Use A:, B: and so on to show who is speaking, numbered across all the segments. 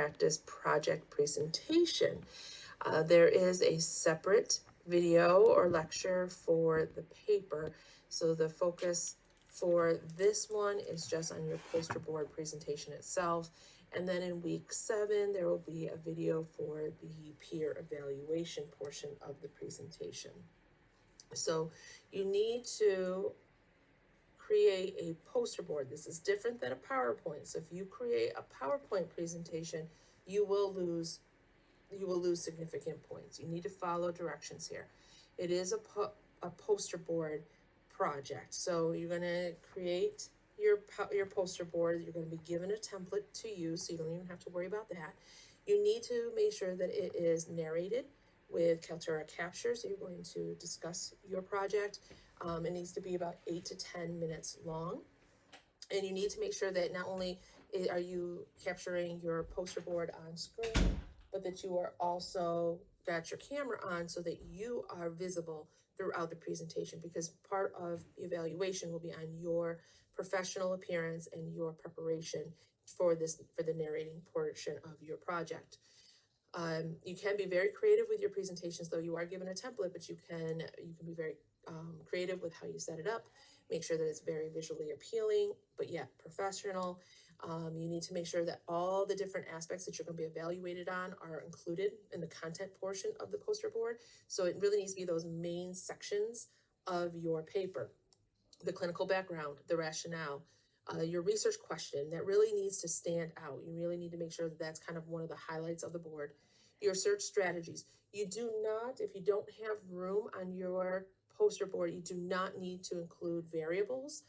A: practice project presentation. There is a separate video or lecture for the paper. So the focus for this one is just on your poster board presentation itself. And then in week 7, there will be a video for the peer evaluation portion of the presentation. So you need to create a poster board. This is different than a PowerPoint. So if you create a PowerPoint presentation, you will lose significant points. You need to follow directions here. It is a poster board project. So you're going to create your poster board. You're going to be given a template to use, so you don't even have to worry about that. You need to make sure that it is narrated with Kaltura Capture. So you're going to discuss your project. It needs to be about 8 to 10 minutes long. And you need to make sure that not only are you capturing your poster board on screen, but that you are also got your camera on so that you are visible throughout the presentation, because part of the evaluation will be on your professional appearance and your preparation for the narrating portion of your project. You can be very creative with your presentations, though you are given a template, but you can be very creative with how you set it up. Make sure that it's very visually appealing, but yet professional. You need to make sure that all the different aspects that you're going to be evaluated on are included in the content portion of the poster board. So it really needs to be those main sections of your paper: the clinical background, the rationale, your research question that really needs to stand out. You really need to make sure that that's kind of one of the highlights of the board. Your search strategies. You do not, if you don't have room on your poster board, you do not need to include variables.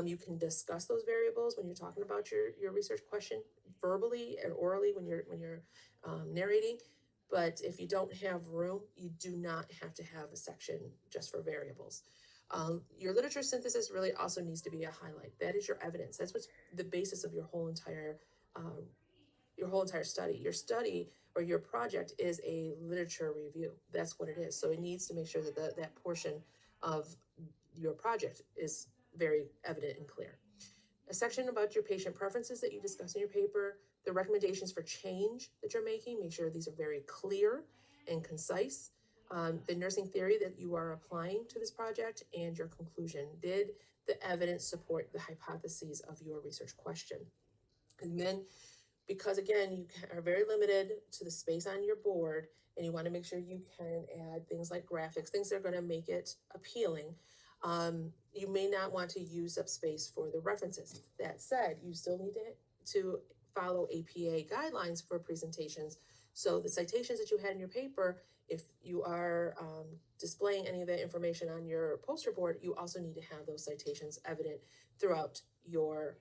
A: You can discuss those variables when you're talking about your research question verbally and orally when you're narrating. But if you don't have room, you do not have to have a section just for variables. Your literature synthesis really also needs to be a highlight. That is your evidence. That's what's the basis of your whole entire study. Your study or your project is a literature review. That's what it is. So it needs to make sure that that portion of your project is very evident and clear. A section about your patient preferences that you discuss in your paper, the recommendations for change that you're making, make sure these are very clear and concise. The nursing theory that you are applying to this project, and your conclusion. Did the evidence support the hypotheses of your research question? And then, because again, you are very limited to the space on your board, and you want to make sure you can add things like graphics, things that are going to make it appealing. You may not want to use up space for the references. That said, you still need to follow APA guidelines for presentations. So the citations that you had in your paper, if you are displaying any of that information on your poster board, you also need to have those citations evident throughout your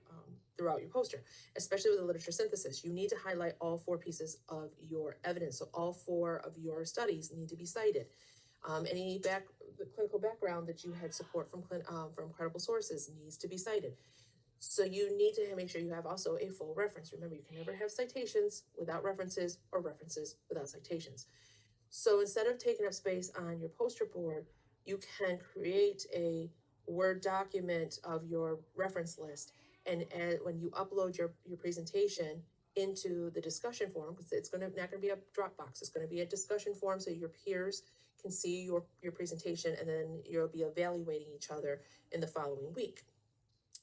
A: poster, especially with the literature synthesis. You need to highlight all 4 pieces of your evidence. So all 4 of your studies need to be cited. The clinical background that you had support from credible sources needs to be cited. So you need to make sure you have also a full reference. Remember, you can never have citations without references or references without citations. So instead of taking up space on your poster board, you can create a Word document of your reference list. And when you upload your presentation into the discussion forum, because it's not going to be a Dropbox, it's going to be a discussion forum so your peers can see your presentation, and then you'll be evaluating each other in the following week.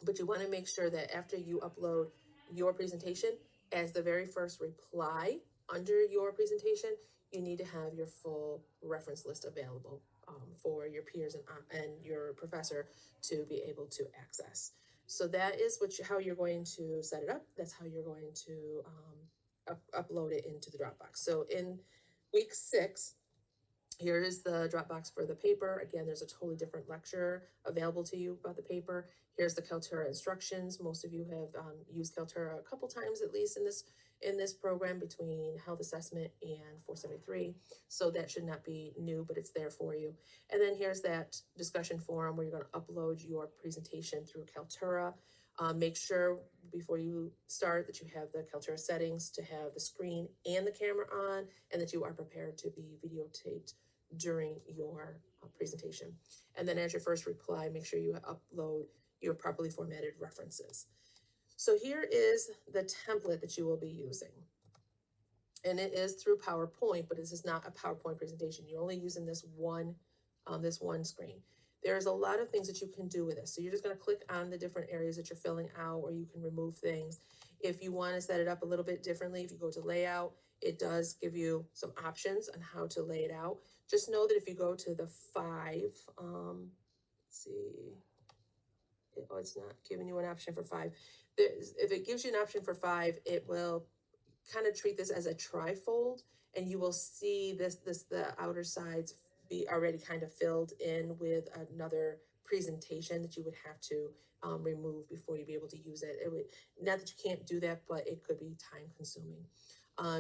A: But you want to make sure that after you upload your presentation, as the very first reply under your presentation, you need to have your full reference list available for your peers and your professor to be able to access. So that is how you're going to set it up. That's how you're going to upload it into the Dropbox. So in week 6, here is the Dropbox for the paper. Again, there's a totally different lecture available to you about the paper. Here's the Kaltura instructions. Most of you have used Kaltura a couple times at least in this program between health assessment and 473. So that should not be new, but it's there for you. And then here's that discussion forum where you're going to upload your presentation through Kaltura. Make sure before you start that you have the Kaltura settings to have the screen and the camera on, and that you are prepared to be videotaped during your presentation. And then as your first reply, make sure you upload your properly formatted references. So here is the template that you will be using. And it is through PowerPoint, but this is not a PowerPoint presentation. You're only using this one screen. There's a lot of things that you can do with this. So you're just going to click on the different areas that you're filling out, or you can remove things. If you want to set it up a little bit differently, if you go to layout, it does give you some options on how to lay it out. Just know that if you go to the 5, let's see, it's not giving you an option for 5. If it gives you an option for 5, it will kind of treat this as a trifold, and you will see the outer sides be already kind of filled in with another presentation that you would have to remove before you be able to use it. It would, not that you can't do that, but it could be time consuming.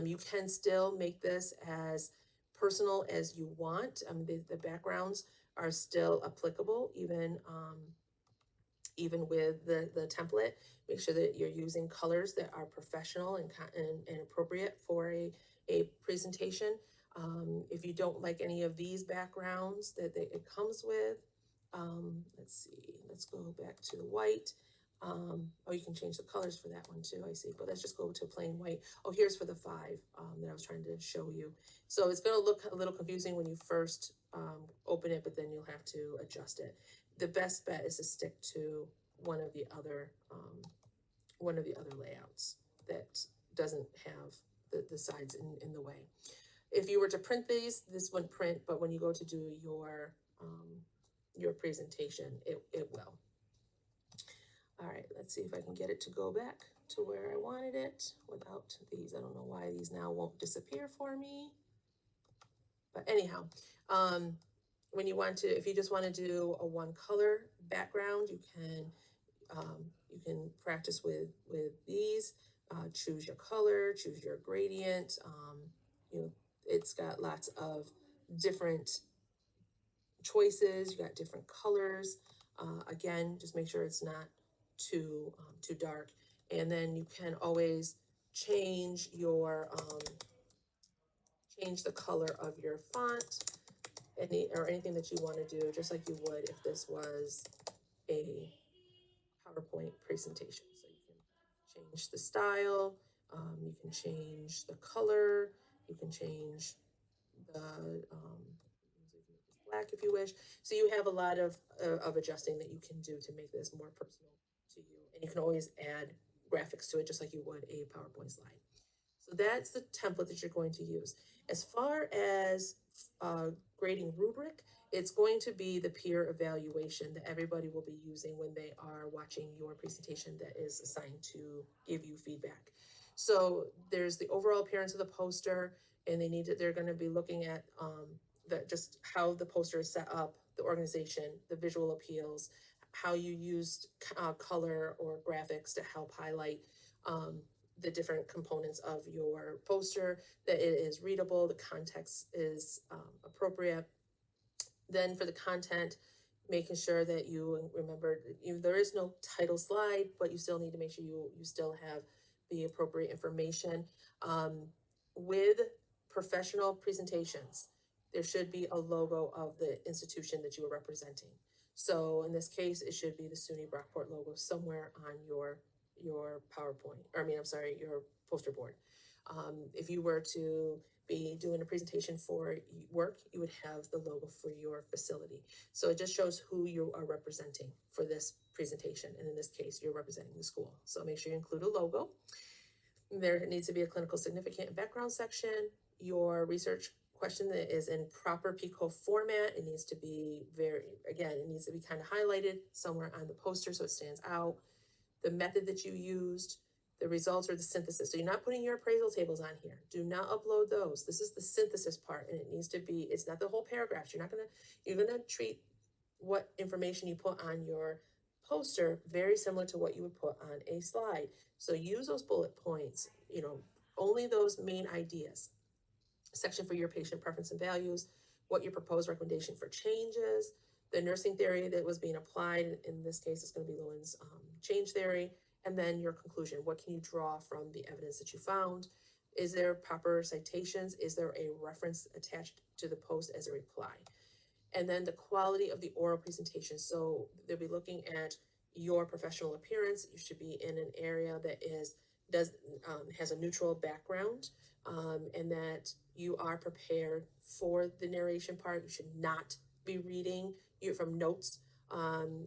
A: You can still make this as personal as you want. I mean, the backgrounds are still applicable, even with the template. Make sure that you're using colors that are professional and appropriate for a presentation. If you don't like any of these backgrounds that it comes with, let's see, let's go back to the white. Oh, you can change the colors for that one too, I see, but let's just go to plain white. Oh, here's for the 5 that I was trying to show you. So it's gonna look a little confusing when you first open it, but then you'll have to adjust it. The best bet is to stick to one of the other layouts that doesn't have the sides in the way. If you were to print these, this wouldn't print, but when you go to do your presentation, it will. All right, let's see if I can get it to go back to where I wanted it without these. I don't know why these now won't disappear for me. But anyhow, when you want to, if you just want to do a one color background, you can practice with these. Choose your color, choose your gradient. It's got lots of different choices. You got different colors. Again, just make sure it's not too dark. And then you can always change your change the color of your font, or anything that you want to do, just like you would if this was a PowerPoint presentation. So you can change the style, you can change the color, you can change the black if you wish. So you have a lot of adjusting that you can do to make this more personal to you. And you can always add graphics to it just like you would a PowerPoint slide. So that's the template that you're going to use. As far as grading rubric, it's going to be the peer evaluation that everybody will be using when they are watching your presentation that is assigned to give you feedback. So there's the overall appearance of the poster, and they're going to be looking at just how the poster is set up, the organization, the visual appeals, how you used color or graphics to help highlight the different components of your poster, that it is readable, the context is appropriate. Then for the content, making sure that you remember, there is no title slide, but you still need to make sure you still have the appropriate information. With professional presentations, there should be a logo of the institution that you are representing. So in this case, it should be the SUNY Brockport logo somewhere on your PowerPoint, your poster board. If you were to be doing a presentation for work, you would have the logo for your facility. So it just shows who you are representing for this presentation. And in this case, you're representing the school. So make sure you include a logo. There needs to be a clinical significant background section. Your research question that is in proper PICO format. It needs to be it needs to be kind of highlighted somewhere on the poster so it stands out. The method that you used, the results, or the synthesis. So you're not putting your appraisal tables on here. Do not upload those. This is the synthesis part, and it needs to be, it's not the whole paragraphs. You're gonna treat what information you put on your poster very similar to what you would put on a slide. So use those bullet points, only those main ideas. Section for your patient preference and values, what your proposed recommendation for changes, the nursing theory that was being applied. In this case, it's going to be Lewin's change theory, and then your conclusion. What can you draw from the evidence that you found? Is there proper citations? Is there a reference attached to the post as a reply? And then the quality of the oral presentation. So they'll be looking at your professional appearance. You should be in an area that has a neutral background. and that you are prepared for the narration part. You should not be reading you from notes.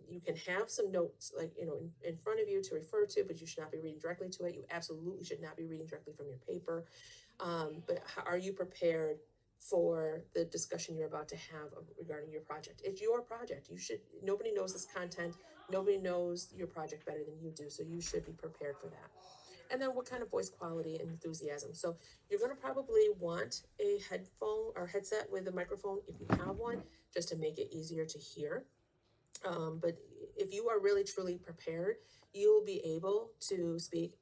A: You can have some notes, like, in front of you to refer to, but you should not be reading directly to it. You absolutely should not be reading directly from your paper. But are you prepared for the discussion you're about to have regarding your project? It's your project. Nobody knows this content. Nobody knows your project better than you do. So you should be prepared for that. And then what kind of voice quality and enthusiasm? So you're going to probably want a headphone or headset with a microphone if you have one, just to make it easier to hear. But if you are really truly prepared, you'll be able to speak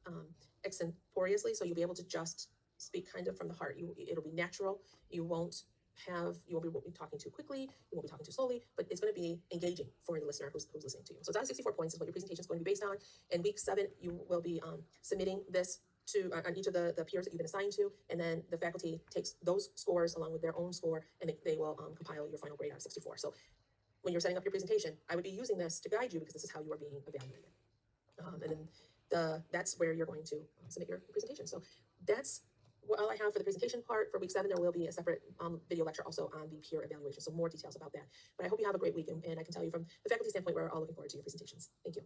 A: extemporaneously. So you'll be able to just speak kind of from the heart. It'll be natural. You won't be talking too quickly. You won't be talking too slowly, but it's going to be engaging for the listener who's listening to you. So it's on 64 points is what your presentation is going to be based on. In week 7, you will be submitting this to on each of the peers that you've been assigned to, and then the faculty takes those scores along with their own score, and they will compile your final grade out of 64. So when you're setting up your presentation, I would be using this to guide you because this is how you are being evaluated. And then that's where you're going to submit your presentation. So that's all I have for the presentation part. For week 7, there will be a separate video lecture also on the peer evaluation. So more details about that. But I hope you have a great week. And I can tell you from the faculty standpoint, we're all looking forward to your presentations. Thank you.